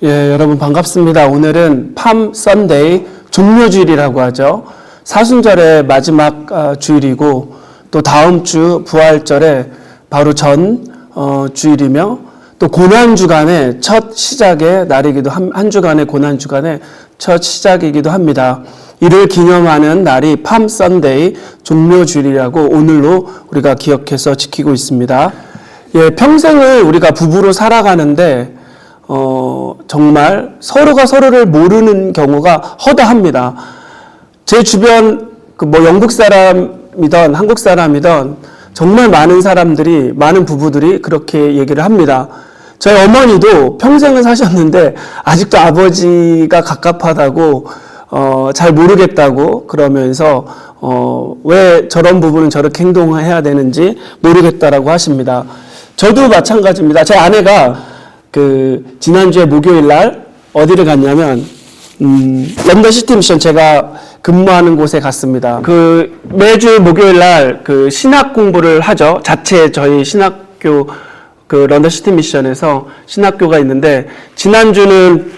여러분 반갑습니다. 오늘은 팜 선데이 종료주일이라고 하죠. 사순절의 마지막 주일이고 또 다음 주 부활절에 바로 전 주일이며 또 고난주간의 첫 시작의 날이기도 한 주간의 고난주간의 첫 시작이기도 합니다. 이를 기념하는 날이 팜 선데이 종료주일이라고 오늘로 우리가 기억해서 지키고 있습니다. 평생을 우리가 부부로 살아가는데 정말 서로가 서로를 모르는 경우가 허다합니다. 제 주변 영국 사람이든 한국 사람이든 정말 많은 부부들이 그렇게 얘기를 합니다. 저희 어머니도 평생을 사셨는데 아직도 아버지가 갑갑하다고 잘 모르겠다고 그러면서 왜 저런 부부는 저렇게 행동해야 되는지 모르겠다라고 하십니다. 저도 마찬가지입니다. 제 아내가 지난주에 목요일 날 어디를 갔냐면 런던 시티 미션 제가 근무하는 곳에 갔습니다. 매주 목요일 날 신학 공부를 하죠. 자체 저희 신학교 런던 시티 미션에서 신학교가 있는데 지난주는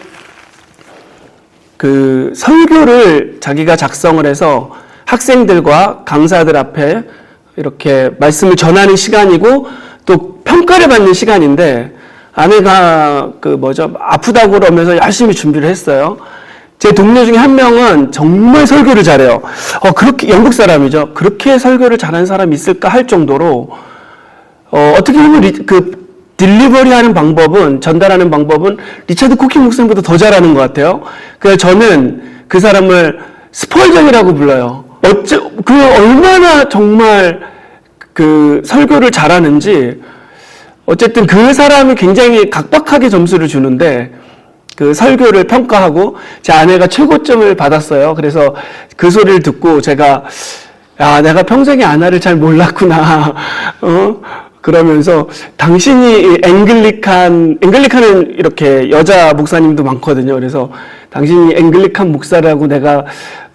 설교를 자기가 작성을 해서 학생들과 강사들 앞에 이렇게 말씀을 전하는 시간이고 또 평가를 받는 시간인데 아내가 아프다고 그러면서 열심히 준비를 했어요. 제 동료 중에 한 명은 정말 설교를 잘해요. 그렇게 영국 사람이죠. 그렇게 설교를 잘하는 사람이 있을까 할 정도로 어떻게 보면 딜리버리 하는 방법은 전달하는 방법은 리차드 코키 목사님보다 더 잘하는 것 같아요. 그래서 저는 그 사람을 스펄전이라고 불러요. 얼마나 정말 설교를 잘하는지 어쨌든 그 사람이 굉장히 각박하게 점수를 주는데 설교를 평가하고 제 아내가 최고점을 받았어요. 그래서 그 소리를 듣고 제가 내가 평생에 아나를 잘 몰랐구나. 그러면서 당신이 앵글리칸은 이렇게 여자 목사님도 많거든요. 그래서 당신이 앵글리칸 목사라고 내가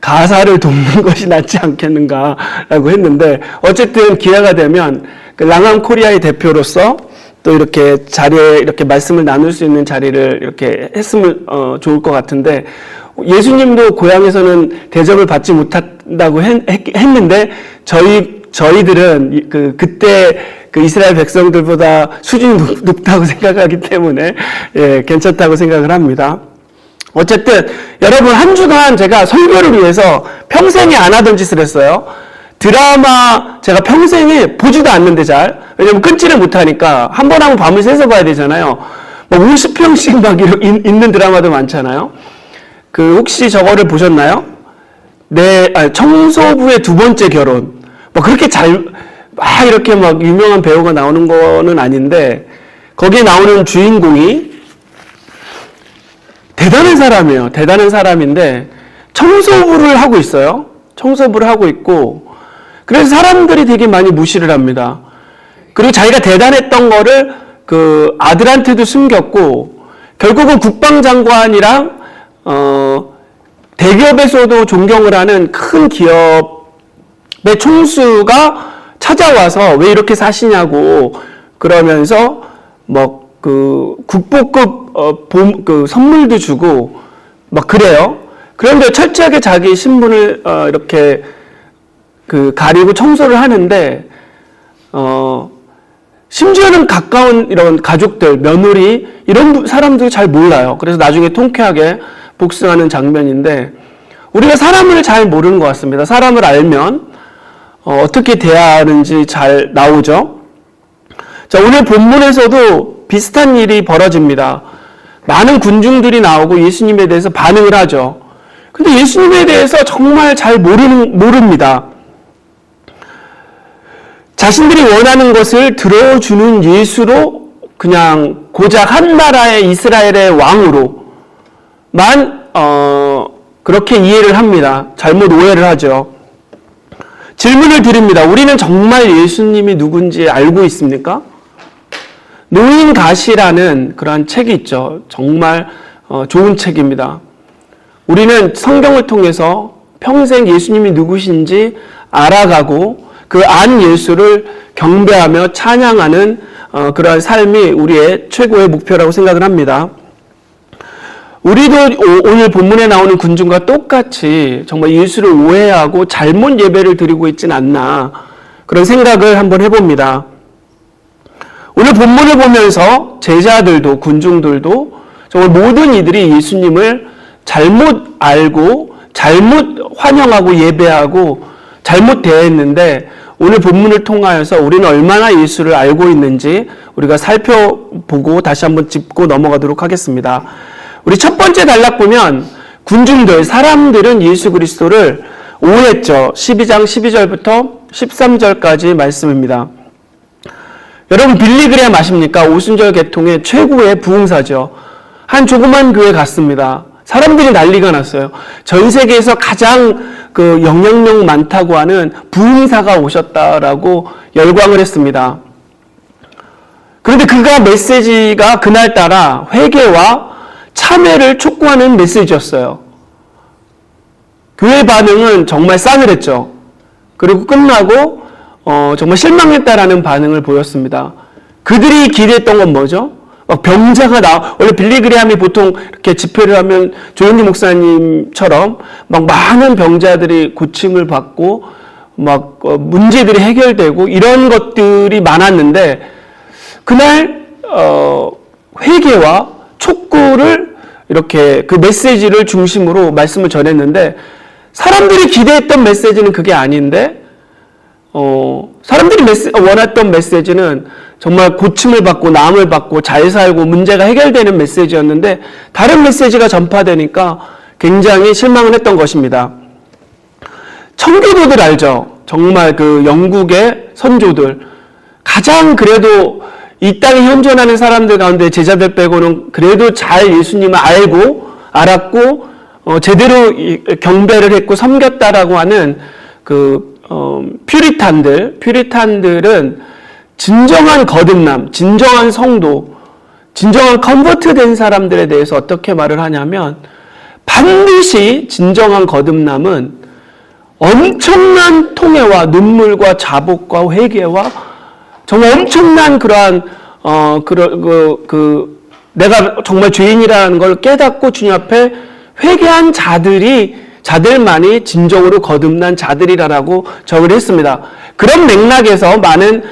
가사를 돕는 것이 낫지 않겠는가라고 했는데 어쨌든 기회가 되면 랑암 코리아의 대표로서 또 이렇게 자리에 이렇게 말씀을 나눌 수 있는 자리를 이렇게 했으면 좋을 것 같은데 예수님도 고향에서는 대접을 받지 못한다고 했는데 저희들은 그때 이스라엘 백성들보다 수준이 높다고 생각하기 때문에 괜찮다고 생각을 합니다. 어쨌든 여러분 한 주간 제가 설교를 위해서 평생에 안 하던 짓을 했어요. 드라마 제가 평생에 보지도 않는데 왜냐면 끊지를 못하니까 한 번 하면 밤을 새서 봐야 되잖아요. 50편씩 막 있는 드라마도 많잖아요. 혹시 저거를 보셨나요? 청소부의 두 번째 결혼. 그렇게 이렇게 유명한 배우가 나오는 거는 아닌데 거기에 나오는 주인공이 대단한 사람이에요. 대단한 사람인데 청소부를 하고 있어요. 청소부를 하고 있고 그래서 사람들이 되게 많이 무시를 합니다. 그리고 자기가 대단했던 거를 아들한테도 숨겼고 결국은 국방장관이랑 대기업에서도 존경을 하는 큰 기업의 총수가 찾아와서 왜 이렇게 사시냐고 그러면서 국보급 선물도 주고 그래요. 그런데 철저하게 자기 신분을 이렇게 가리고 청소를 하는데 심지어는 가까운 이런 가족들, 며느리 이런 사람들이 잘 몰라요. 그래서 나중에 통쾌하게 복수하는 장면인데 우리가 사람을 잘 모르는 것 같습니다. 사람을 알면 어떻게 대하는지 잘 나오죠. 자, 오늘 본문에서도 비슷한 일이 벌어집니다. 많은 군중들이 나오고 예수님에 대해서 반응을 하죠. 근데 예수님에 대해서 정말 잘 모릅니다. 자신들이 원하는 것을 들어주는 예수로 그냥 고작 한 나라의 이스라엘의 왕으로만 그렇게 이해를 합니다. 잘못 오해를 하죠. 질문을 드립니다. 우리는 정말 예수님이 누군지 알고 있습니까? 노인가시라는 그러한 책이 있죠. 정말 좋은 책입니다. 우리는 성경을 통해서 평생 예수님이 누구신지 알아가고 그 안 예수를 경배하며 찬양하는 그러한 삶이 우리의 최고의 목표라고 생각을 합니다. 우리도 오늘 본문에 나오는 군중과 똑같이 정말 예수를 오해하고 잘못 예배를 드리고 있진 않나, 그런 생각을 한번 해봅니다. 오늘 본문을 보면서 제자들도 군중들도 정말 모든 이들이 예수님을 잘못 알고 잘못 환영하고 예배하고 잘못 대했는데, 오늘 본문을 통하여서 우리는 얼마나 예수를 알고 있는지 우리가 살펴보고 다시 한번 짚고 넘어가도록 하겠습니다. 우리 첫 번째 단락 보면 군중들, 사람들은 예수 그리스도를 오해했죠. 12장 12절부터 13절까지 말씀입니다. 여러분, 빌리그레암 아십니까? 오순절 계통의 최고의 부흥사죠. 한 조그만 교회 갔습니다. 사람들이 난리가 났어요. 전 세계에서 가장 그 영향력 많다고 하는 부흥사가 오셨다라고 열광을 했습니다. 그런데 그가 메시지가 그날따라 회개와 참회를 촉구하는 메시지였어요. 교회 반응은 정말 싸늘했죠. 그리고 끝나고 정말 실망했다라는 반응을 보였습니다. 그들이 기대했던 건 뭐죠? 병자가 원래 빌리그레암이 보통 이렇게 집회를 하면 조현기 목사님처럼 막 많은 병자들이 고침을 받고 막 문제들이 해결되고 이런 것들이 많았는데, 그날 회개와 촉구를 이렇게 그 메시지를 중심으로 말씀을 전했는데, 사람들이 기대했던 메시지는 그게 아닌데, 사람들이 원했던 메시지는 정말 고침을 받고 나음을 받고 잘 살고 문제가 해결되는 메시지였는데, 다른 메시지가 전파되니까 굉장히 실망을 했던 것입니다. 청교도들 알죠? 정말 그 영국의 선조들, 가장 그래도 이 땅에 현존하는 사람들 가운데 제자들 빼고는 그래도 잘 예수님을 알았고 제대로 경배를 했고 섬겼다라고 하는 그 퓨리탄들은 진정한 거듭남, 진정한 성도, 진정한 컨버트된 사람들에 대해서 어떻게 말을 하냐면, 반드시 진정한 거듭남은 엄청난 통회와 눈물과 자복과 회개와 정말 엄청난 그러한 내가 정말 죄인이라는 걸 깨닫고 주님 앞에 회개한 자들만이 진정으로 거듭난 자들이라고 적을 했습니다. 그런 맥락에서 많은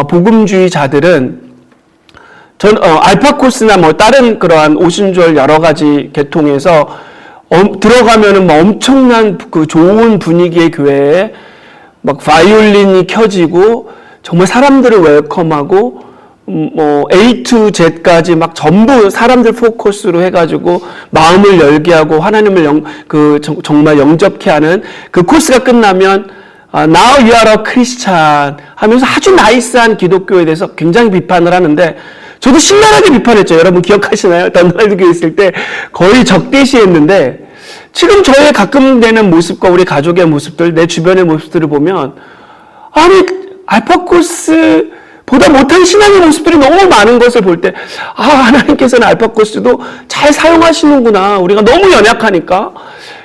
복음주의자들은 알파코스나 뭐 다른 그러한 오순절 여러 가지 계통에서 들어가면은 뭐 엄청난 그 좋은 분위기의 교회에 막 바이올린이 켜지고 정말 사람들을 웰컴하고 A to Z까지 막 전부 사람들 포커스로 해가지고 마음을 열게 하고 하나님을 정말 영접케 하는 그 코스가 끝나면 Now you are a Christian 하면서 아주 나이스한 기독교에 대해서 굉장히 비판을 하는데, 저도 신랄하게 비판했죠. 여러분 기억하시나요? 던널드 교회 있을 때 거의 적대시했는데, 지금 저의 가끔 되는 모습과 우리 가족의 모습들, 내 주변의 모습들을 보면, 아니 알파코스 보다 못한 신앙의 모습들이 너무 많은 것을 볼 때, 하나님께서는 알파코스도 잘 사용하시는구나. 우리가 너무 연약하니까.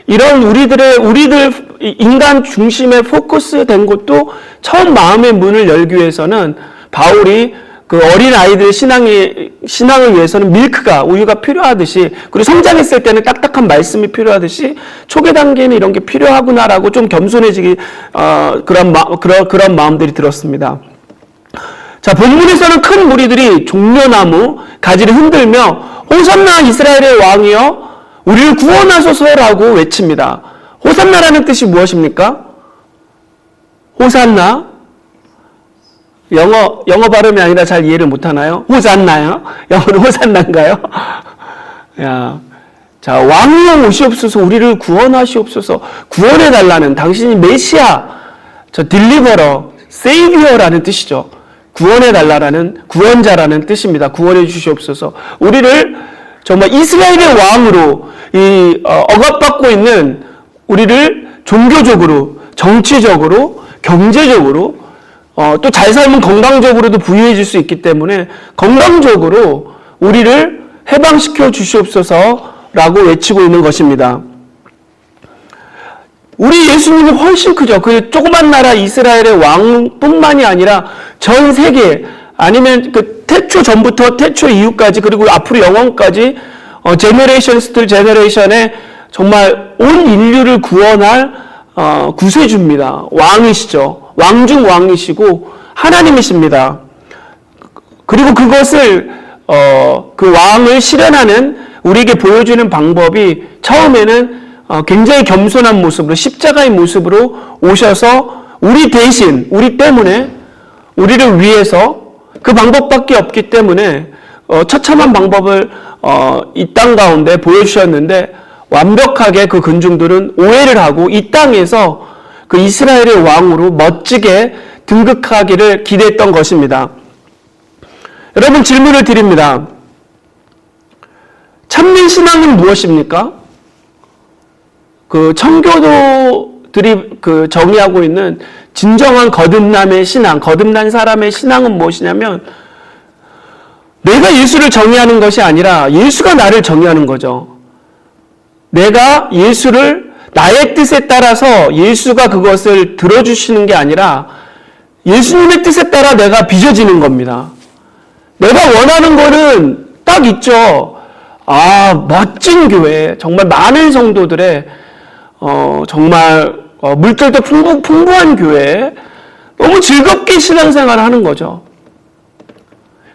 이런 우리들 인간 중심의 포커스 된 것도 처음 마음의 문을 열기 위해서는 바울이 그 어린 아이들 신앙을 위해서는 밀크가, 우유가 필요하듯이, 그리고 성장했을 때는 딱딱한 말씀이 필요하듯이 초기 단계는 이런 게 필요하구나라고 좀 겸손해지기, 그런 마음들이 들었습니다. 자, 본문에서는 큰 무리들이 종려나무 가지를 흔들며 호산나 이스라엘의 왕이여 우리를 구원하소서라고 외칩니다. 호산나라는 뜻이 무엇입니까? 호산나? 영어 발음이 아니라 잘 이해를 못하나요? 호산나요? 영어로 호산나인가요? 자, 왕이여 오시옵소서, 우리를 구원하시옵소서, 구원해달라는, 당신이 메시아, 딜리버러, 세이비어라는 뜻이죠. 구원해달라는, 구원자라는 뜻입니다. 구원해 주시옵소서. 우리를 정말 이스라엘의 왕으로 억압받고 있는 우리를 종교적으로, 정치적으로, 경제적으로, 또 잘 살면 건강적으로도 부유해 줄 수 있기 때문에 건강적으로 우리를 해방시켜 주시옵소서라고 외치고 있는 것입니다. 우리 예수님이 훨씬 크죠. 그 조그만 나라 이스라엘의 왕뿐만이 아니라 전 세계, 아니면 그 태초 전부터 태초 이후까지, 그리고 앞으로 영원까지 제너레이션스 투 제너레이션에 정말 온 인류를 구원할 구세주입니다. 왕이시죠. 왕 중 왕이시고 하나님이십니다. 그리고 그것을 그 왕을 실현하는 우리에게 보여주는 방법이 처음에는 굉장히 겸손한 모습으로 십자가의 모습으로 오셔서 우리 대신 우리 때문에 우리를 위해서 그 방법밖에 없기 때문에 처참한 방법을 이 땅 가운데 보여주셨는데 완벽하게 그 군중들은 오해를 하고 이 땅에서 그 이스라엘의 왕으로 멋지게 등극하기를 기대했던 것입니다. 여러분 질문을 드립니다. 참된 신앙은 무엇입니까? 그 청교도들이 그 정의하고 있는 진정한 거듭남의 신앙, 거듭난 사람의 신앙은 무엇이냐면 내가 예수를 정의하는 것이 아니라 예수가 나를 정의하는 거죠. 내가 예수를 나의 뜻에 따라서 예수가 그것을 들어주시는 게 아니라 예수님의 뜻에 따라 내가 빚어지는 겁니다. 내가 원하는 거는 딱 있죠. 멋진 교회, 정말 많은 성도들의 정말 물질도 풍부한 교회, 너무 즐겁게 신앙생활을 하는 거죠.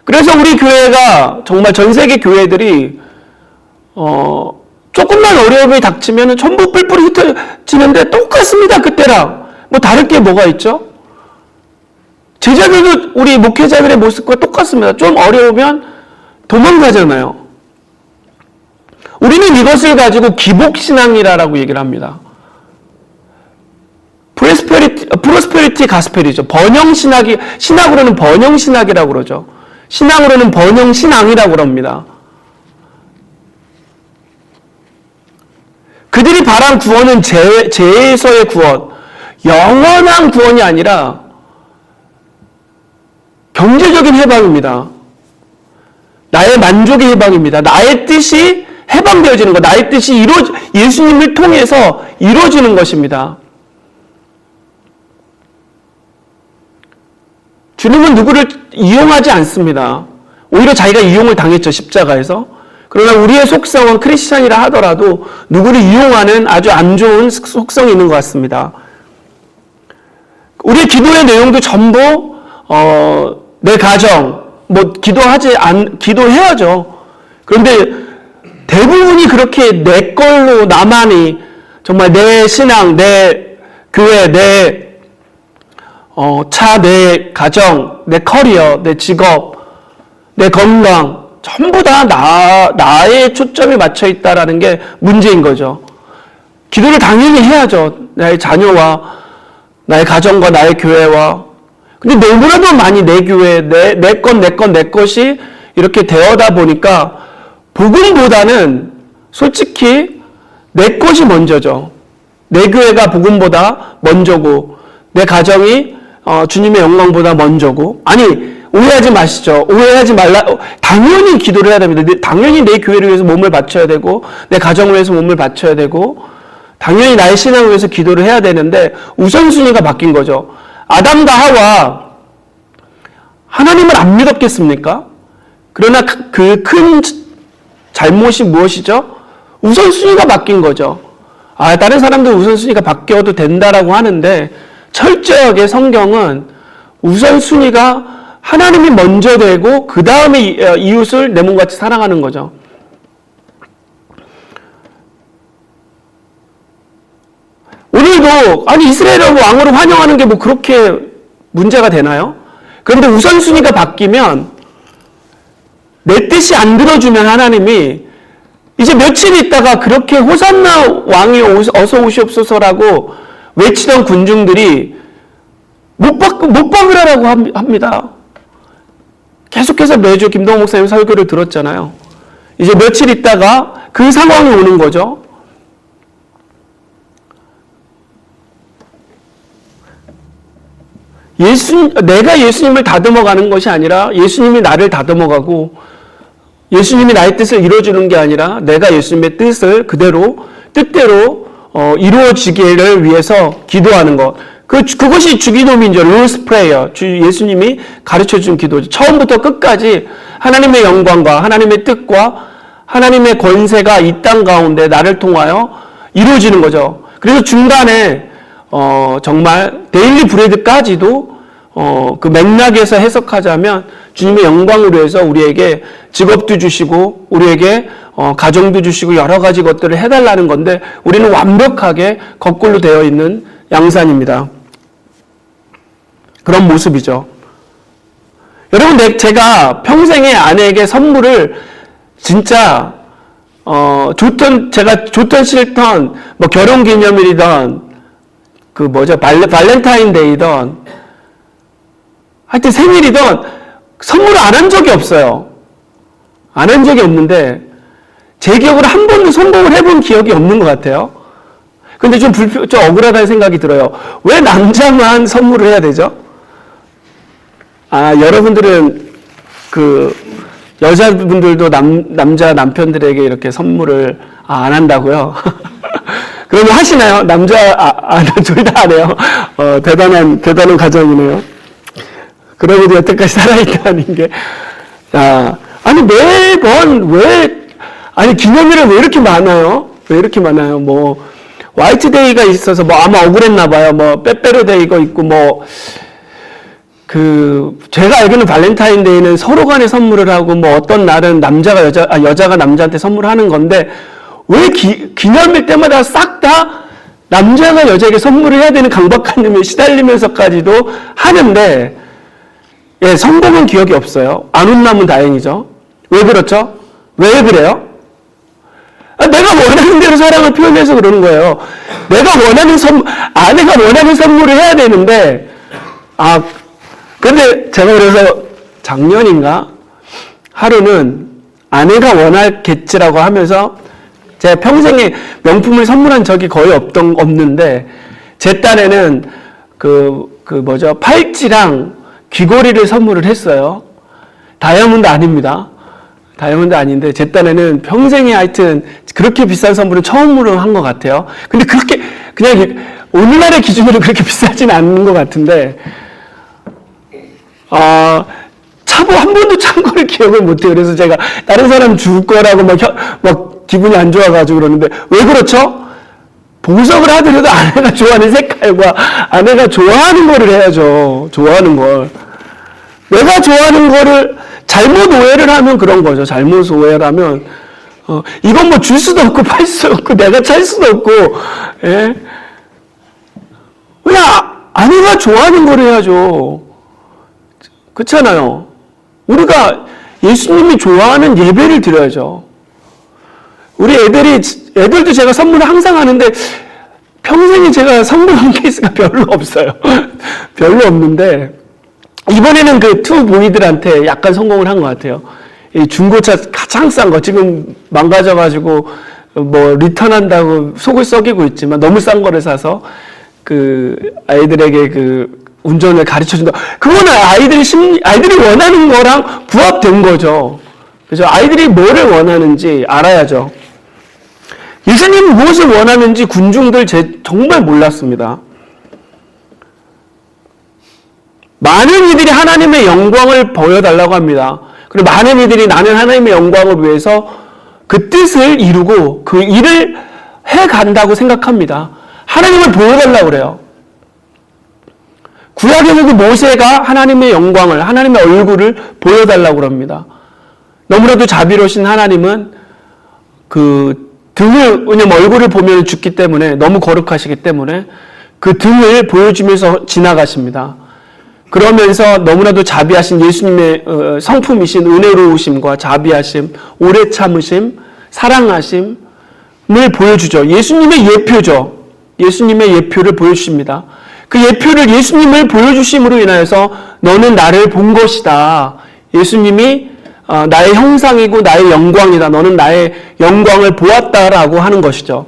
그래서 우리 교회가 정말 전 세계 교회들이 조금만 어려움이 닥치면 전부 뿔뿔이 흩어지는데 똑같습니다. 그때랑 뭐 다를 게 뭐가 있죠? 제자들도 우리 목회자들의 모습과 똑같습니다. 좀 어려우면 도망가잖아요. 우리는 이것을 가지고 기복신앙이라고 얘기를 합니다. 프로스페리티 가스펠이죠. 번영신학이, 신학으로는 번영신학이라고 그러죠. 신앙으로는 번영신앙이라고 그럽니다. 그들이 바란 구원은 죄에서의 구원, 영원한 구원이 아니라 경제적인 해방입니다. 나의 만족의 해방입니다. 나의 뜻이 해방되어지는 것, 나의 뜻이 예수님을 통해서 이루어지는 것입니다. 주님은 누구를 이용하지 않습니다. 오히려 자기가 이용을 당했죠, 십자가에서. 그러나 우리의 속성은 크리스찬이라 하더라도 누구를 이용하는 아주 안 좋은 속성이 있는 것 같습니다. 우리의 기도의 내용도 전부 내 가정, 기도해야죠. 그런데 대부분이 그렇게 내 걸로 나만이 정말 내 신앙, 내 교회, 내 차, 내 가정, 내 커리어, 내 직업, 내 건강 전부 다 나의 초점이 맞춰 있다라는 게 문제인 거죠. 기도를 당연히 해야죠. 나의 자녀와 나의 가정과 나의 교회와. 근데 너무나도 많이 내 교회, 내 것이 이렇게 되어다 보니까 복음보다는 솔직히 내 것이 먼저죠. 내 교회가 복음보다 먼저고 내 가정이 주님의 영광보다 먼저고. 아니, 오해하지 마시죠. 오해하지 말라. 당연히 기도를 해야 됩니다. 당연히 내 교회를 위해서 몸을 바쳐야 되고 내 가정을 위해서 몸을 바쳐야 되고 당연히 나의 신앙을 위해서 기도를 해야 되는데 우선순위가 바뀐 거죠. 아담과 하와 하나님을 안 믿었겠습니까? 그러나 그 큰 잘못이 무엇이죠? 우선순위가 바뀐 거죠. 다른 사람들 우선순위가 바뀌어도 된다라고 하는데 철저하게 성경은 우선순위가 하나님이 먼저 되고 그 다음에 이웃을 내 몸같이 사랑하는 거죠. 오늘도 이스라엘을 왕으로 환영하는 게 뭐 그렇게 문제가 되나요? 그런데 우선순위가 바뀌면 내 뜻이 안 들어주면 하나님이 이제 며칠 있다가 그렇게 호산나 왕이 어서 오시옵소서라고 외치던 군중들이 못 박으라고 합니다. 계속해서 매주 김동호 목사님 설교를 들었잖아요. 이제 며칠 있다가 그 상황이 오는 거죠. 내가 예수님을 다듬어가는 것이 아니라 예수님이 나를 다듬어가고 예수님이 나의 뜻을 이루어주는 게 아니라 내가 예수님의 뜻을 뜻대로 이루어지기를 위해서 기도하는 것. 그것이 주기도문이죠. Lord's Prayer. 예수님이 가르쳐준 기도죠. 처음부터 끝까지 하나님의 영광과 하나님의 뜻과 하나님의 권세가 이 땅 가운데 나를 통하여 이루어지는 거죠. 그래서 중간에 정말 데일리 브레드까지도 그 맥락에서 해석하자면 주님의 영광을 위해서 우리에게 직업도 주시고 우리에게 가정도 주시고 여러 가지 것들을 해달라는 건데 우리는 완벽하게 거꾸로 되어 있는 양산입니다. 그런 모습이죠. 여러분, 제가 평생에 아내에게 선물을 진짜 제가 좋던 싫던 뭐 결혼기념일이던 발렌타인데이던 하여튼 생일이던 선물을 안 한 적이 없어요. 안 한 적이 없는데 제 기억으로 한 번도 성공을 해본 기억이 없는 것 같아요. 근데 좀 억울하다는 생각이 들어요. 왜 남자만 선물을 해야 되죠? 여러분들은 여자분들도 남자 남편들에게 이렇게 선물을 안 한다고요? 그러면 하시나요? 둘 다 안 해요. 대단한 가정이네요. 그러고도 여태까지 살아있다는 게, 아니, 매번 기념일은 왜 이렇게 많아요? 왜 이렇게 많아요? 뭐, 화이트데이가 있어서 아마 억울했나봐요. 빼빼로데이가 있고, 제가 알기로는 발렌타인데이는 서로 간에 선물을 하고, 어떤 날은 여자가 남자한테 선물을 하는 건데, 왜 기념일 때마다 싹 다 남자가 여자에게 선물을 해야 되는 강박관념에 시달리면서까지도 하는데, 예, 성공은 기억이 없어요. 안 혼나면 다행이죠. 왜 그렇죠? 왜 그래요? 내가 원하는 대로 사랑을 표현해서 그러는 거예요. 아내가 원하는 선물을 해야 되는데, 근데 제가 그래서 작년인가? 하루는 아내가 원하겠지라고 하면서 제가 평생에 명품을 선물한 적이 거의 없는데, 제 딸에는 팔찌랑 귀걸이를 선물을 했어요. 다이아몬드 아닙니다. 다이아몬드 아닌데, 제 딴에는 평생에 하여튼 그렇게 비싼 선물은 처음으로 한 것 같아요. 근데 그냥 오늘날의 기준으로 그렇게 비싸진 않는 것 같은데, 한 번도 찬 거를 기억을 못해요. 그래서 제가 다른 사람 줄 거라고 막 기분이 안 좋아가지고 그러는데, 왜 그렇죠? 보석을 하더라도 아내가 좋아하는 색깔과 아내가 좋아하는 거를 해야죠. 좋아하는 걸. 내가 좋아하는 거를 잘못 오해를 하면 그런 거죠. 잘못 오해를 하면, 이건 줄 수도 없고, 팔 수도 없고, 내가 찰 수도 없고, 예. 그냥 아내가 좋아하는 걸 해야죠. 그렇잖아요. 우리가 예수님이 좋아하는 예배를 드려야죠. 우리 애들도 제가 선물을 항상 하는데, 평생에 제가 선물한 케이스가 별로 없어요. 별로 없는데, 이번에는 투 보이들한테 약간 성공을 한 것 같아요. 이 중고차 가장 싼 거, 지금 망가져가지고, 리턴한다고 속을 썩이고 있지만, 너무 싼 거를 사서, 아이들에게 운전을 가르쳐 준다. 그거는 아이들이 원하는 거랑 부합된 거죠. 그죠? 아이들이 뭐를 원하는지 알아야죠. 예수님은 무엇을 원하는지 군중들 정말 몰랐습니다. 많은 이들이 하나님의 영광을 보여달라고 합니다. 그리고 많은 이들이 나는 하나님의 영광을 위해서 그 뜻을 이루고 그 일을 해간다고 생각합니다. 하나님을 보여달라고 그래요. 구약에서도 모세가 하나님의 영광을, 하나님의 얼굴을 보여달라고 그럽니다. 너무나도 자비로우신 하나님은 왜냐면 얼굴을 보면 죽기 때문에, 너무 거룩하시기 때문에 그 등을 보여주면서 지나가십니다. 그러면서 너무나도 자비하신 예수님의 성품이신 은혜로우심과 자비하심, 오래 참으심, 사랑하심을 보여주죠. 예수님의 예표죠. 예수님의 예표를 보여주십니다. 그 예표를 예수님을 보여주심으로 인하여서 너는 나를 본 것이다. 예수님이 나의 형상이고 나의 영광이다. 너는 나의 영광을 보았다라고 하는 것이죠.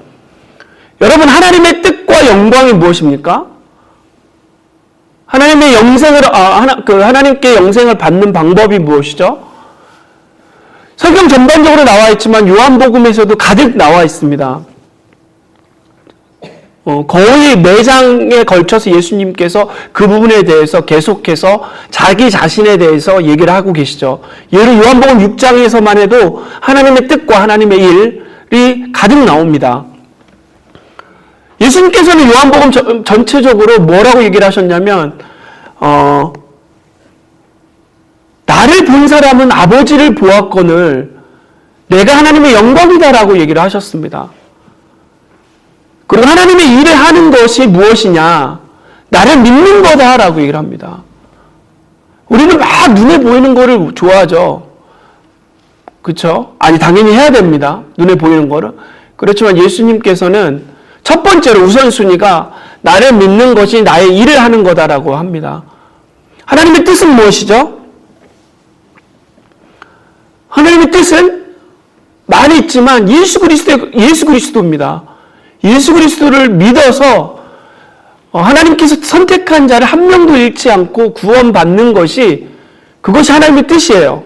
여러분, 하나님의 뜻과 영광이 무엇입니까? 하나님의 하나님께 영생을 받는 방법이 무엇이죠? 성경 전반적으로 나와 있지만 요한복음에서도 가득 나와 있습니다. 거의 4장에 걸쳐서 예수님께서 그 부분에 대해서 계속해서 자기 자신에 대해서 얘기를 하고 계시죠. 예를 요한복음 6장에서만 해도 하나님의 뜻과 하나님의 일이 가득 나옵니다. 예수님께서는 요한복음 전체적으로 뭐라고 얘기를 하셨냐면 나를 본 사람은 아버지를 보았거늘 내가 하나님의 영광이다라고 얘기를 하셨습니다. 그리고 하나님의 일을 하는 것이 무엇이냐? 나를 믿는 거다라고 얘기를 합니다. 우리는 막 눈에 보이는 거를 좋아하죠. 그렇죠? 아니 당연히 해야 됩니다. 눈에 보이는 거를. 그렇지만 예수님께서는 첫 번째로 우선순위가 나를 믿는 것이 나의 일을 하는 거다라고 합니다. 하나님의 뜻은 무엇이죠? 하나님의 뜻은 많이 있지만 예수 그리스도입니다. 예수 그리스도를 믿어서 하나님께서 선택한 자를 한 명도 잃지 않고 구원받는 것이 그것이 하나님의 뜻이에요.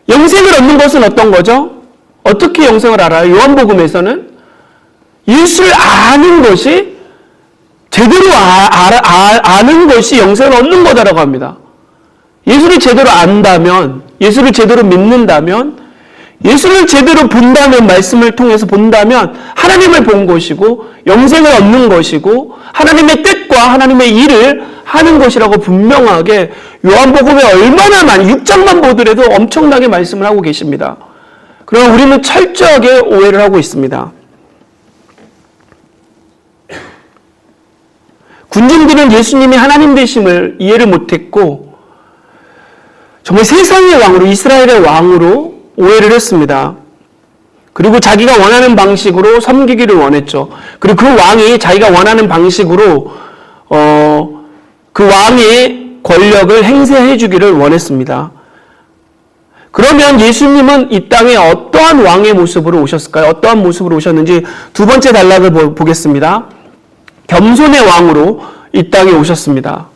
영생을 얻는 것은 어떤 거죠? 어떻게 영생을 알아요? 요한복음에서는 예수를 아는 것이 제대로 아는 것이 영생을 얻는 거다라고 합니다. 예수를 제대로 안다면, 예수를 제대로 믿는다면, 예수를 제대로 본다면, 말씀을 통해서 본다면 하나님을 본 것이고 영생을 얻는 것이고 하나님의 뜻과 하나님의 일을 하는 것이라고 분명하게 요한복음에 얼마나 많이 6장만 보더라도 엄청나게 말씀을 하고 계십니다. 그러나 우리는 철저하게 오해를 하고 있습니다. 군중들은 예수님이 하나님 되심을 이해를 못했고 정말 세상의 왕으로, 이스라엘의 왕으로 오해를 했습니다. 그리고 자기가 원하는 방식으로 섬기기를 원했죠. 그리고 그 왕이 자기가 원하는 방식으로 그 왕의 권력을 행사해 주기를 원했습니다. 그러면 예수님은 이 땅에 어떠한 왕의 모습으로 오셨을까요? 어떠한 모습으로 오셨는지 두 번째 단락을 보겠습니다. 겸손의 왕으로 이 땅에 오셨습니다.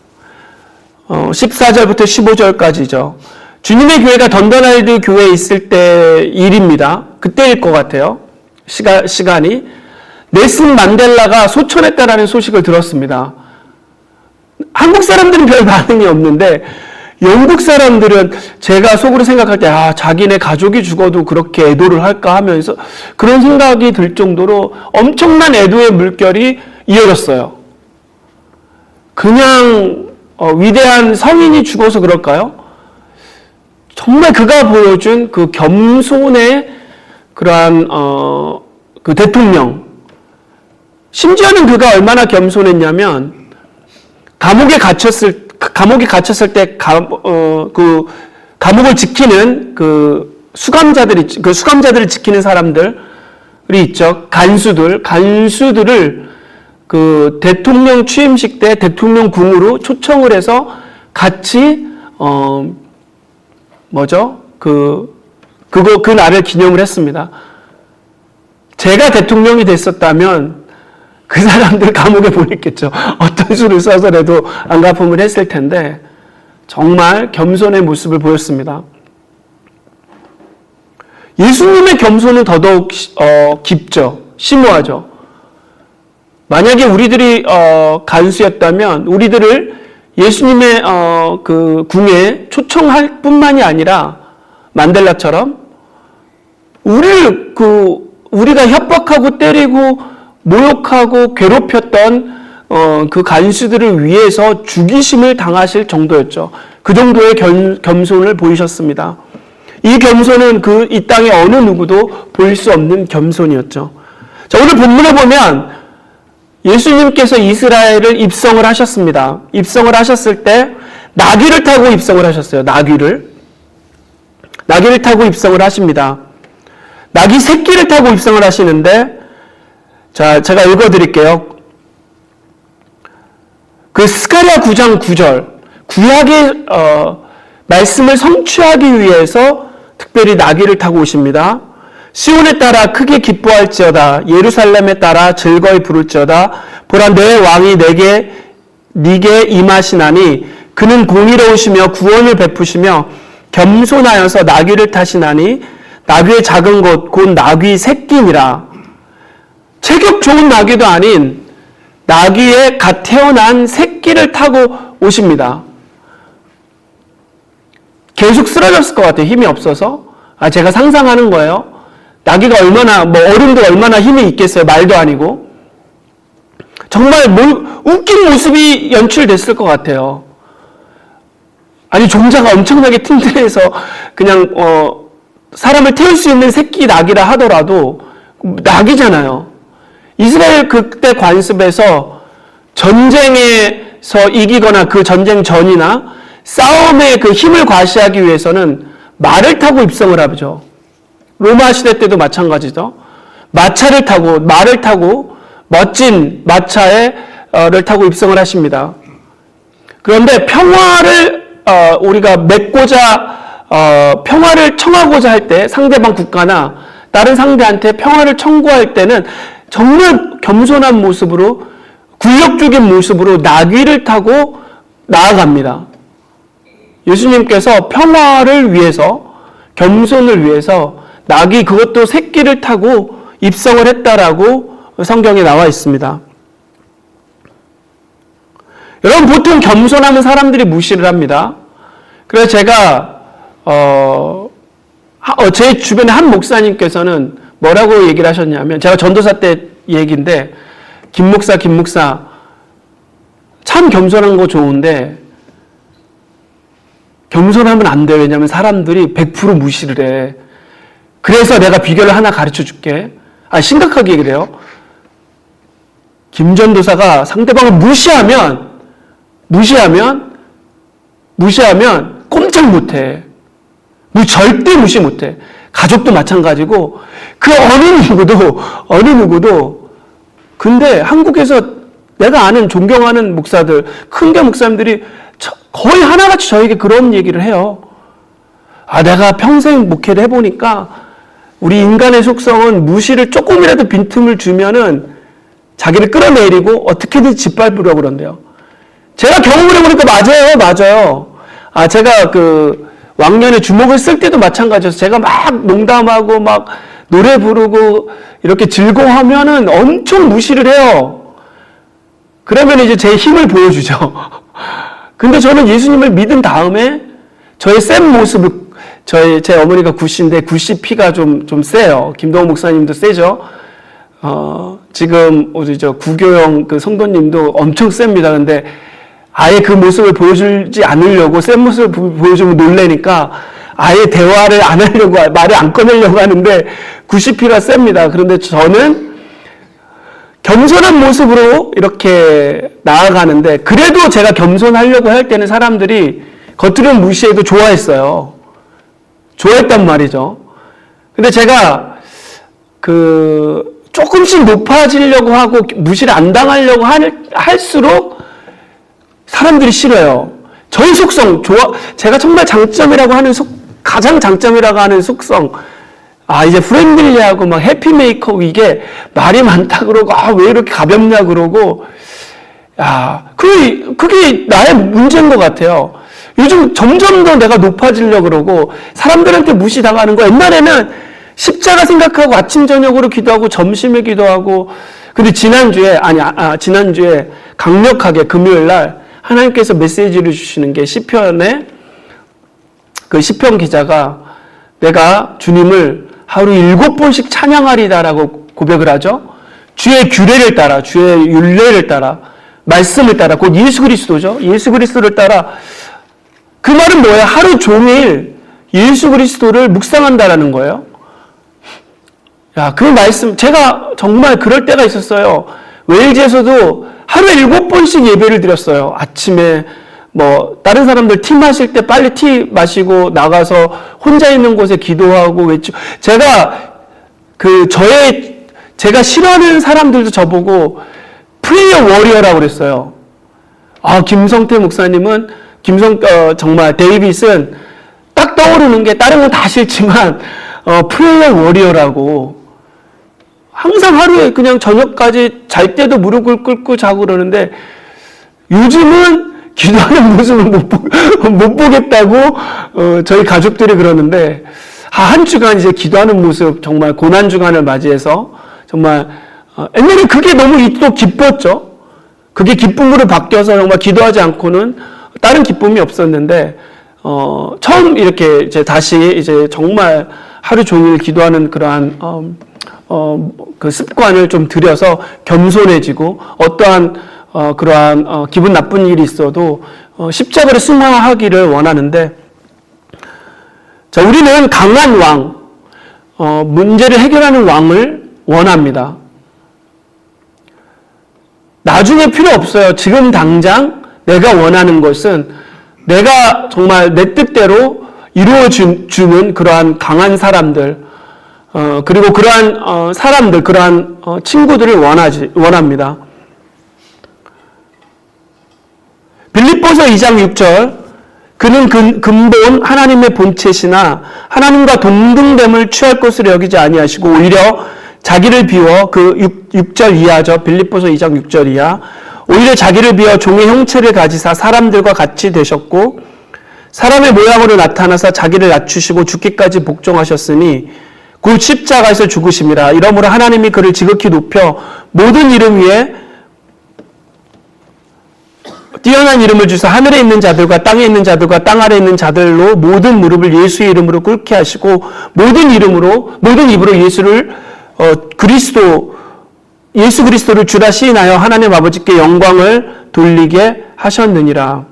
14절부터 15절까지죠. 주님의 교회가 던던하이드 교회에 있을 때 일입니다. 그때일 것 같아요. 시간이. 넬슨 만델라가 소천했다라는 소식을 들었습니다. 한국 사람들은 별 반응이 없는데 영국 사람들은 제가 속으로 생각할 때 자기네 가족이 죽어도 그렇게 애도를 할까 하면서 그런 생각이 들 정도로 엄청난 애도의 물결이 이어졌어요. 그냥 위대한 성인이 죽어서 그럴까요? 정말 그가 보여준 그 겸손의 그러한 그 대통령. 심지어는 그가 얼마나 겸손했냐면 감옥에 갇혔을 때 그 감옥을 지키는 그 수감자들을 지키는 사람들이 있죠. 간수들을 그 대통령 취임식 때 대통령 궁으로 초청을 해서 같이 그 날을 기념을 했습니다. 제가 대통령이 됐었다면 그 사람들 감옥에 보냈겠죠. 어떤 수를 써서라도 안갚음을 했을 텐데 정말 겸손의 모습을 보였습니다. 예수님의 겸손은 더더욱 깊죠. 심오하죠. 만약에 우리들이 간수였다면 우리들을 예수님의 그 궁에 초청할 뿐만이 아니라 만델라처럼 우리가 협박하고 때리고 모욕하고 괴롭혔던 그 간수들을 위해서 죽이심을 당하실 정도였죠. 그 정도의 겸손을 보이셨습니다. 이 겸손은 이 땅의 어느 누구도 보일 수 없는 겸손이었죠. 자, 오늘 본문에 보면 예수님께서 이스라엘을 입성을 하셨습니다. 입성을 하셨을 때 나귀를 타고 입성을 하셨어요. 나귀를 타고 입성을 하십니다. 나귀 새끼를 타고 입성을 하시는데 자, 제가 읽어드릴게요. 그 스가랴 9장 9절 구약의 말씀을 성취하기 위해서 특별히 나귀를 타고 오십니다. 시온에 따라 크게 기뻐할지어다. 예루살렘에 따라 즐거이 부를지어다. 보라 내 왕이 네게 임하시나니 그는 공의로우시며 구원을 베푸시며 겸손하여서 나귀를 타시나니 나귀의 작은 것 곧 나귀 새끼니라. 체격 좋은 나귀도 아닌 나귀의 갓 태어난 새끼를 타고 오십니다. 계속 쓰러졌을 것 같아요. 힘이 없어서. 제가 상상하는 거예요. 나귀가 얼마나, 어른도 얼마나 힘이 있겠어요. 말도 아니고. 정말 웃긴 모습이 연출됐을 것 같아요. 아니, 종자가 엄청나게 튼튼해서 그냥, 사람을 태울 수 있는 새끼 나귀라 하더라도, 나귀잖아요. 이스라엘 그때 관습에서 전쟁에서 이기거나 그 전쟁 전이나 싸움의 그 힘을 과시하기 위해서는 말을 타고 입성을 하죠. 로마 시대 때도 마찬가지죠. 마차를 타고, 말을 타고, 멋진 마차를 타고 입성을 하십니다. 그런데 평화를 우리가 맺고자 평화를 청하고자 할 때 상대방 국가나 다른 상대한테 평화를 청구할 때는 정말 겸손한 모습으로 굴욕적인 모습으로 나귀를 타고 나아갑니다. 예수님께서 평화를 위해서 겸손을 위해서 나귀 그것도 새끼를 타고 입성을 했다라고 성경에 나와 있습니다. 여러분 보통 겸손하면 사람들이 무시를 합니다. 그래서 제가 제 주변에 한 목사님께서는 뭐라고 얘기를 하셨냐면 제가 전도사 때 얘기인데 김 목사 참 겸손한 거 좋은데 겸손하면 안 돼. 왜냐하면 사람들이 100% 무시를 해. 그래서 내가 비결을 하나 가르쳐 줄게. 심각하게 얘기를 해요. 김 전도사가 상대방을 무시하면 꼼짝 못해. 절대 무시 못해. 가족도 마찬가지고 그 어느 누구도 근데 한국에서 내가 아는 존경하는 목사들 큰교 목사님들이 거의 하나같이 저에게 그런 얘기를 해요. 내가 평생 목회를 해보니까 우리 인간의 속성은 무시를 조금이라도 빈틈을 주면은 자기를 끌어내리고 어떻게든 짓밟으려고 그런대요. 제가 경험을 해보니까 맞아요. 제가 왕년에 주먹을 쓸 때도 마찬가지여서 제가 막 농담하고 막 노래 부르고 이렇게 즐거워하면은 엄청 무시를 해요. 그러면 이제 제 힘을 보여주죠. 근데 저는 예수님을 믿은 다음에 저의 센 모습을 제 어머니가 구씨인데 구씨 피가 좀 세요. 김동호 목사님도 세죠. 지금 우리 구교영 그 성도님도 엄청 셉니다. 근데 아예 그 모습을 보여주지 않으려고 센 모습을 보여주면 놀래니까 아예 대화를 안 하려고 말을 안 꺼내려고 하는데 구씨피가 셉니다. 그런데 저는 겸손한 모습으로 이렇게 나아가는데 그래도 제가 겸손하려고 할 때는 사람들이 겉으로는 무시해도 좋아했어요. 좋아했단 말이죠. 근데 제가 조금씩 높아지려고 하고 무시를 안 당하려고 할수록 사람들이 싫어요. 저의 속성, 제가 정말 장점이라고 하는 가장 장점이라고 하는 속성, 이제 프렌들리하고 막 해피메이커고 이게 말이 많다 그러고, 왜 이렇게 가볍냐 그러고, 그게 나의 문제인 것 같아요. 요즘 점점 더 내가 높아지려고 그러고, 사람들한테 무시당하는 거, 옛날에는 십자가 생각하고 아침, 저녁으로 기도하고, 점심에 기도하고, 근데 지난주에 강력하게 금요일 날 하나님께서 메시지를 주시는 게 시편에 그 시편 기자가 내가 주님을 하루 7번씩 찬양하리다라고 고백을 하죠. 주의 규례를 따라, 주의 율례를 따라, 말씀을 따라, 곧 예수 그리스도죠. 예수 그리스도를 따라. 그 말은 뭐예요? 하루 종일 예수 그리스도를 묵상한다라는 거예요. 그 말씀, 제가 정말 그럴 때가 있었어요. 웨일즈에서도 하루에 7번씩 예배를 드렸어요. 아침에 다른 사람들 티 마실 때 빨리 티 마시고 나가서 혼자 있는 곳에 기도하고 제가 싫어하는 사람들도 저보고 프레이어 워리어라고 그랬어요. 김성태 목사님은 정말 데이빗은 딱 떠오르는 게 다른 건 다 싫지만 프레이어 워리어라고 항상 하루에 그냥 저녁까지 잘 때도 무릎을 꿇고 자고 그러는데 요즘은 기도하는 모습을 못 보겠다고 저희 가족들이 그러는데 한 주간 이제 기도하는 모습 정말 고난 주간을 맞이해서 정말 옛날에 그게 너무 또 기뻤죠. 그게 기쁨으로 바뀌어서 정말 기도하지 않고는 다른 기쁨이 없었는데, 처음 이렇게 이제 다시 이제 정말 하루 종일 기도하는 그러한, 그 습관을 좀 들여서 겸손해지고, 어떠한, 그러한, 기분 나쁜 일이 있어도, 십자가를 승화하기를 원하는데, 자, 우리는 강한 왕, 문제를 해결하는 왕을 원합니다. 나중에 필요 없어요. 지금 당장 내가 원하는 것은 내가 정말 내 뜻대로 이루어주는 그러한 강한 사람들, 그리고 그러한 사람들, 그러한 친구들을 원합니다. 빌립보서 2장 6절, 그는 근본 하나님의 본체시나 하나님과 동등됨을 취할 것으로 여기지 아니하시고 오히려 자기를 비워, 그 6절 이하죠. 빌립보서 2장 6절 이하. 오히려 자기를 비워 종의 형체를 가지사 사람들과 같이 되셨고 사람의 모양으로 나타나사 자기를 낮추시고 죽기까지 복종하셨으니 곧 십자가에서 죽으심이라. 이러므로 하나님이 그를 지극히 높여 모든 이름 위에 뛰어난 이름을 주사 하늘에 있는 자들과 땅에 있는 자들과 땅 아래에 있는 자들로 모든 무릎을 예수의 이름으로 꿇게 하시고 모든 입으로 예수를 예수 그리스도를 주라 시인하여 하나님 아버지께 영광을 돌리게 하셨느니라.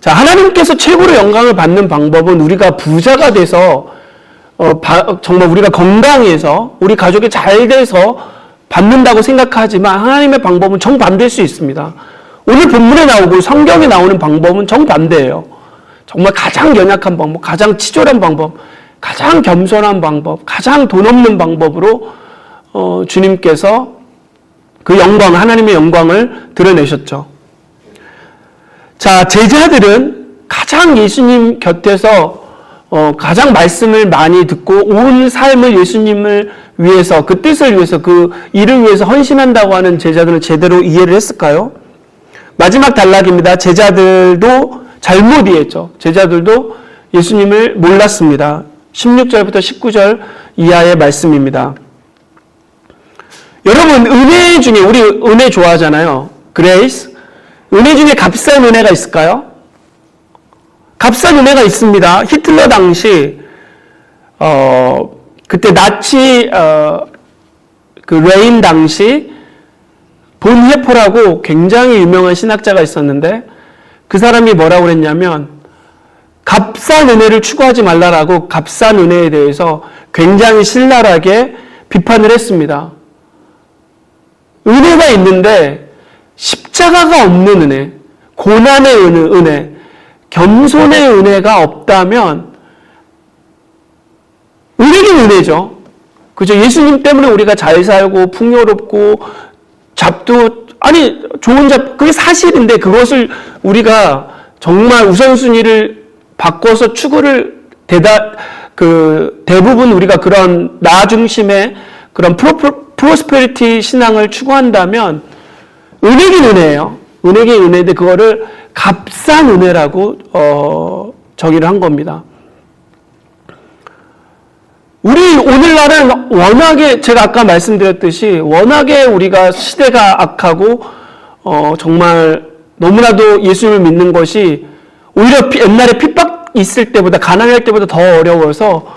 자, 하나님께서 최고로 영광을 받는 방법은 우리가 부자가 돼서 정말 우리가 건강해서 우리 가족이 잘 돼서 받는다고 생각하지만 하나님의 방법은 정반대일 수 있습니다. 오늘 본문에 나오고 성경에 나오는 방법은 정반대예요. 정말 가장 연약한 방법, 가장 치졸한 방법, 가장 겸손한 방법, 가장 돈 없는 방법으로 주님께서 그 영광, 하나님의 영광을 드러내셨죠. 자, 제자들은 가장 예수님 곁에서 가장 말씀을 많이 듣고 온 삶을 예수님을 위해서, 그 뜻을 위해서, 그 일을 위해서 헌신한다고 하는 제자들은 제대로 이해를 했을까요? 마지막 단락입니다. 제자들도 잘못 이해했죠. 제자들도 예수님을 몰랐습니다. 16절부터 19절 이하의 말씀입니다. 여러분, 은혜 중에, 우리 은혜 좋아하잖아요. 그레이스. 은혜 중에 값싼 은혜가 있을까요? 값싼 은혜가 있습니다. 히틀러 당시, 그때 나치, 그 레인 당시 본헤퍼라고 굉장히 유명한 신학자가 있었는데 그 사람이 뭐라고 그랬냐면 값싼 은혜를 추구하지 말라라고 값싼 은혜에 대해서 굉장히 신랄하게 비판을 했습니다. 은혜가 있는데 십자가가 없는 은혜, 고난의 은혜, 겸손의 은혜가 없다면 은혜긴 은혜죠. 그죠? 예수님 때문에 우리가 잘 살고 풍요롭고 좋은 그게 사실인데 그것을 우리가 정말 우선순위를 바꿔서 추구를 대부분 우리가 그런 나 중심의 그런 프로스페리티 신앙을 추구한다면 은혜긴 은혜예요. 은혜긴 은혜인데 그거를 값싼 은혜라고 저기를 한 겁니다. 우리 오늘날은 워낙에 제가 아까 말씀드렸듯이 워낙에 우리가 시대가 악하고 정말 너무나도 예수님을 믿는 것이 오히려 옛날에 핍박 있을 때보다 가난할 때보다 더 어려워서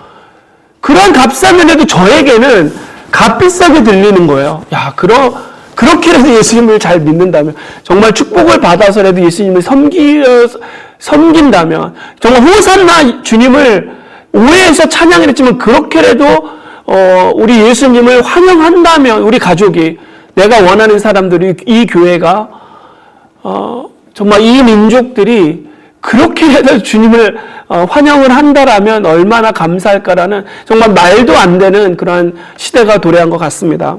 그런 값싼 은혜도 저에게는 값비싸게 들리는 거예요. 야, 그렇게라도 예수님을 잘 믿는다면 정말 축복을 받아서라도 예수님을 섬긴다면 정말 호산나 주님을 오해해서 찬양을 했지만 그렇게라도 우리 예수님을 환영한다면 우리 가족이 내가 원하는 사람들이 이 교회가 정말 이 민족들이 그렇게라도 주님을 환영을 한다라면 얼마나 감사할까라는 정말 말도 안 되는 그런 시대가 도래한 것 같습니다.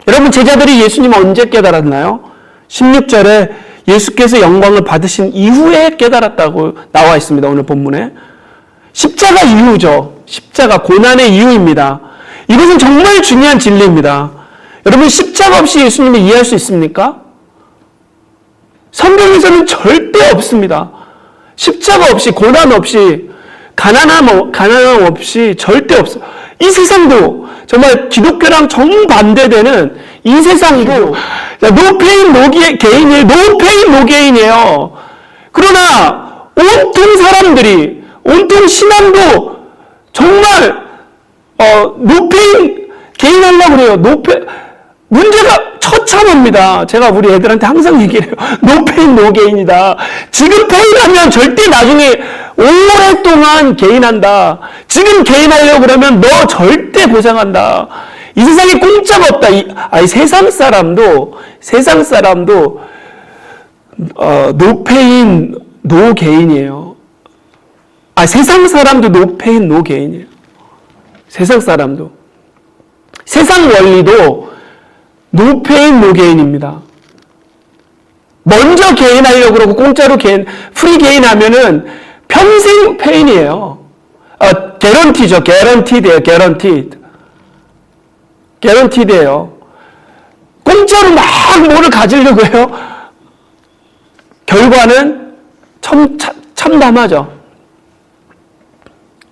여러분 제자들이 예수님을 언제 깨달았나요? 16절에 예수께서 영광을 받으신 이후에 깨달았다고 나와 있습니다. 오늘 본문에. 십자가 이후죠. 십자가 고난의 이유입니다. 이것은 정말 중요한 진리입니다. 여러분 십자가 없이 예수님을 이해할 수 있습니까? 성경에서는 절대 없습니다. 십자가 없이 고난 없이 가난함 없이 절대 없어요. 이 세상도 정말 기독교랑 정반대되는 이 세상도 노페인 노게인이에요. 노페인 노게인이에요. 그러나 온통 사람들이 온통 신앙도 정말 노페인 게인 하려고 그래요. 문제가 처참합니다. 제가 우리 애들한테 항상 얘기를 해요. 노페인 노게인이다. 지금 페인하면 절대 나중에 오랫동안 게인한다. 지금 게인하려고 그러면 너 절대 고생한다. 이 세상에 공짜가 없다. 세상 사람도 노페인 노게인이에요. 세상 사람도 노페인 노게인이에요. 세상 사람도. 세상 원리도 노페인 노게인입니다. 먼저 게인하려고 그러고 공짜로 프리 게인하면은 평생 페인이에요. 개런티죠. 개런티드예요. 공짜로 막 뭐를 가지려고 해요. 결과는 참담하죠.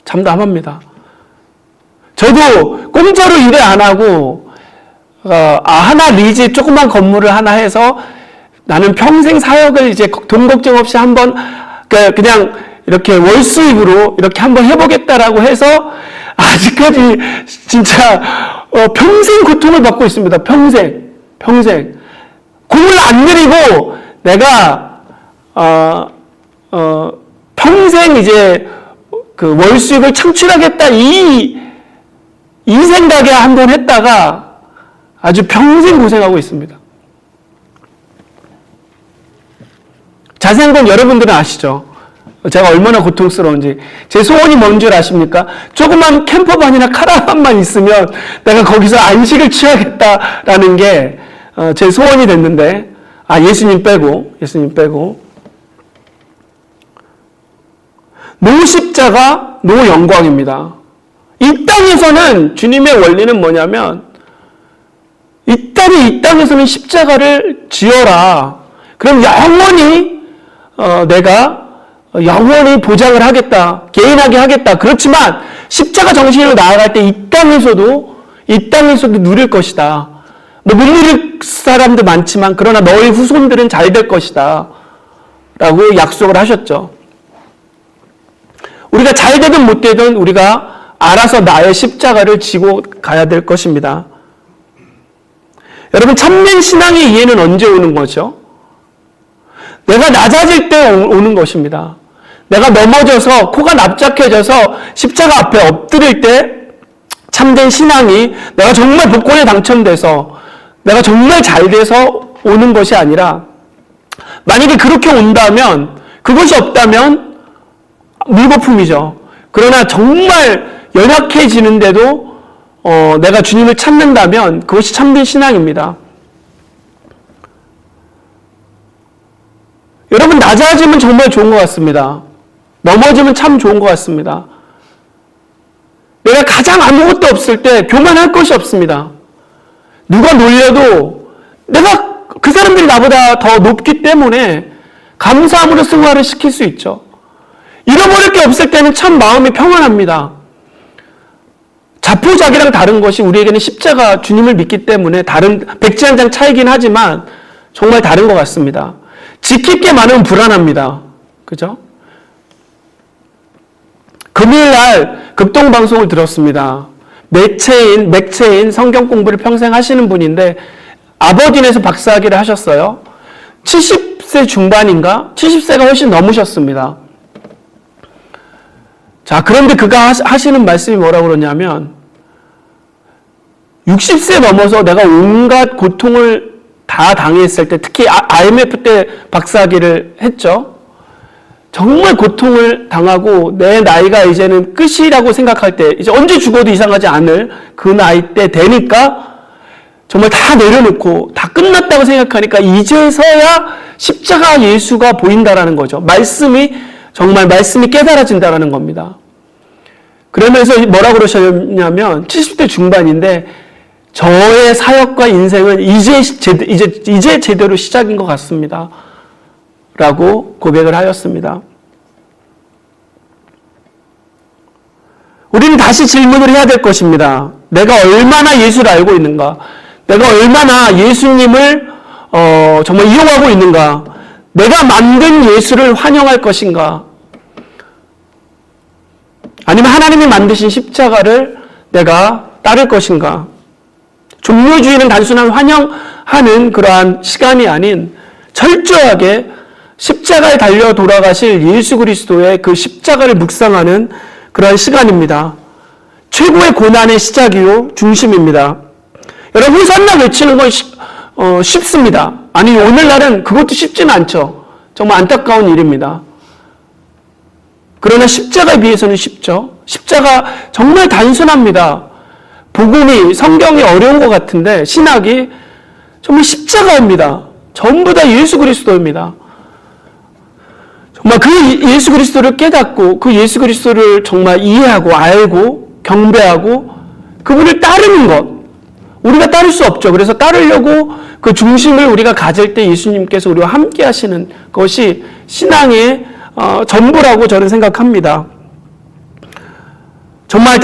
참담합니다. 저도 공짜로 일을 안 하고 하나 리즈 조그만 건물을 하나 해서 나는 평생 사역을 이제 돈 걱정 없이 한번 그냥 이렇게 월수입으로 이렇게 한번 해보겠다라고 해서 아직까지 진짜 평생 고통을 받고 있습니다. 평생 공을 안 들이고 내가 평생 이제 그 월수입을 창출하겠다 이 생각에 한번 했다가 아주 평생 고생하고 있습니다. 자세한 건 여러분들은 아시죠? 제가 얼마나 고통스러운지. 제 소원이 뭔 줄 아십니까? 조그만 캠퍼반이나 카라반만 있으면 내가 거기서 안식을 취하겠다라는 게 제 소원이 됐는데, 예수님 빼고. 노 십자가, 노 영광입니다. 이 땅에서는 주님의 원리는 뭐냐면, 이 땅에서는 십자가를 지어라. 그럼 영원히 내가 영원히 보장을 하겠다. 개인하게 하겠다. 그렇지만 십자가 정신으로 나아갈 때 이 땅에서도 누릴 것이다. 못 누릴 사람도 많지만 그러나 너의 후손들은 잘 될 것이다. 라고 약속을 하셨죠. 우리가 잘 되든 못 되든 우리가 알아서 나의 십자가를 지고 가야 될 것입니다. 여러분, 참된 신앙의 이해는 언제 오는 거죠? 내가 낮아질 때 오는 것입니다. 내가 넘어져서 코가 납작해져서 십자가 앞에 엎드릴 때 참된 신앙이 내가 정말 복권에 당첨돼서 내가 정말 잘 돼서 오는 것이 아니라 만약에 그렇게 온다면 그것이 없다면 물거품이죠. 그러나 정말 연약해지는데도 내가 주님을 찾는다면 그것이 참된 신앙입니다. 여러분, 낮아지면 정말 좋은 것 같습니다. 넘어지면 참 좋은 것 같습니다. 내가 가장 아무것도 없을 때 교만할 것이 없습니다. 누가 놀려도 내가 그 사람들이 나보다 더 높기 때문에 감사함으로 승화를 시킬 수 있죠. 잃어버릴 게 없을 때는 참 마음이 평안합니다. 자포자기랑 다른 것이 우리에게는 십자가 주님을 믿기 때문에 다른 백지 한 장 차이긴 하지만 정말 다른 것 같습니다. 지킬 게 많으면 불안합니다. 그죠? 금요일 날 극동방송을 들었습니다. 맥체인 성경 공부를 평생 하시는 분인데 아버딘에서 박사학위를 하셨어요. 70세 중반인가? 70세가 훨씬 넘으셨습니다. 자, 그런데 그가 하시는 말씀이 뭐라고 그러냐면 60세 넘어서 내가 온갖 고통을 다 당했을 때, 특히 IMF 때 박사학위를 했죠. 정말 고통을 당하고 내 나이가 이제는 끝이라고 생각할 때, 이제 언제 죽어도 이상하지 않을 그 나이 때 되니까 정말 다 내려놓고 다 끝났다고 생각하니까 이제서야 십자가 예수가 보인다라는 거죠. 말씀이 깨달아진다라는 겁니다. 그러면서 뭐라고 그러셨냐면 70대 중반인데 저의 사역과 인생은 이제 제대로 시작인 것 같습니다. 라고 고백을 하였습니다. 우리는 다시 질문을 해야 될 것입니다. 내가 얼마나 예수를 알고 있는가? 내가 얼마나 예수님을 정말 이용하고 있는가? 내가 만든 예수를 환영할 것인가? 아니면 하나님이 만드신 십자가를 내가 따를 것인가? 종교주의는 단순한 환영하는 그러한 시간이 아닌 철저하게 십자가에 달려 돌아가실 예수 그리스도의 그 십자가를 묵상하는 그러한 시간입니다. 최고의 고난의 시작이요 중심입니다. 여러분 호산나 외치는 건 쉽습니다. 아니 오늘날은 그것도 쉽지는 않죠. 정말 안타까운 일입니다. 그러나 십자가에 비해서는 쉽죠. 십자가 정말 단순합니다. 복음이 성경이 어려운 것 같은데 신학이 정말 십자가입니다. 전부 다 예수 그리스도입니다. 정말 그 예수 그리스도를 깨닫고 그 예수 그리스도를 정말 이해하고 알고 경배하고 그분을 따르는 것. 우리가 따를 수 없죠. 그래서 따르려고 그 중심을 우리가 가질 때 예수님께서 우리와 함께 하시는 것이 신앙의 전부라고 저는 생각합니다. 정말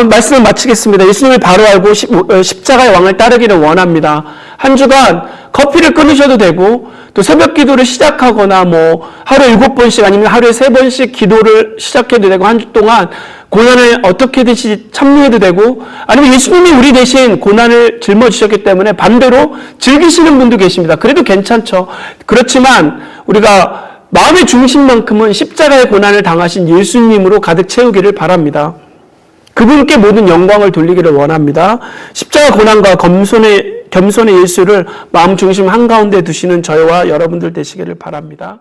말씀을 마치겠습니다. 예수님을 바로 알고 십자가의 왕을 따르기를 원합니다. 한 주간 커피를 끊으셔도 되고 또 새벽 기도를 시작하거나 하루에 7번씩 아니면 하루에 3번씩 기도를 시작해도 되고 한 주 동안 고난을 어떻게든지 참여해도 되고 아니면 예수님이 우리 대신 고난을 짊어지셨기 때문에 반대로 즐기시는 분도 계십니다. 그래도 괜찮죠. 그렇지만 우리가 마음의 중심만큼은 십자가의 고난을 당하신 예수님으로 가득 채우기를 바랍니다. 그분께 모든 영광을 돌리기를 원합니다. 십자가 고난과 겸손의 예수를 마음 중심 한가운데 두시는 저와 여러분들 되시기를 바랍니다.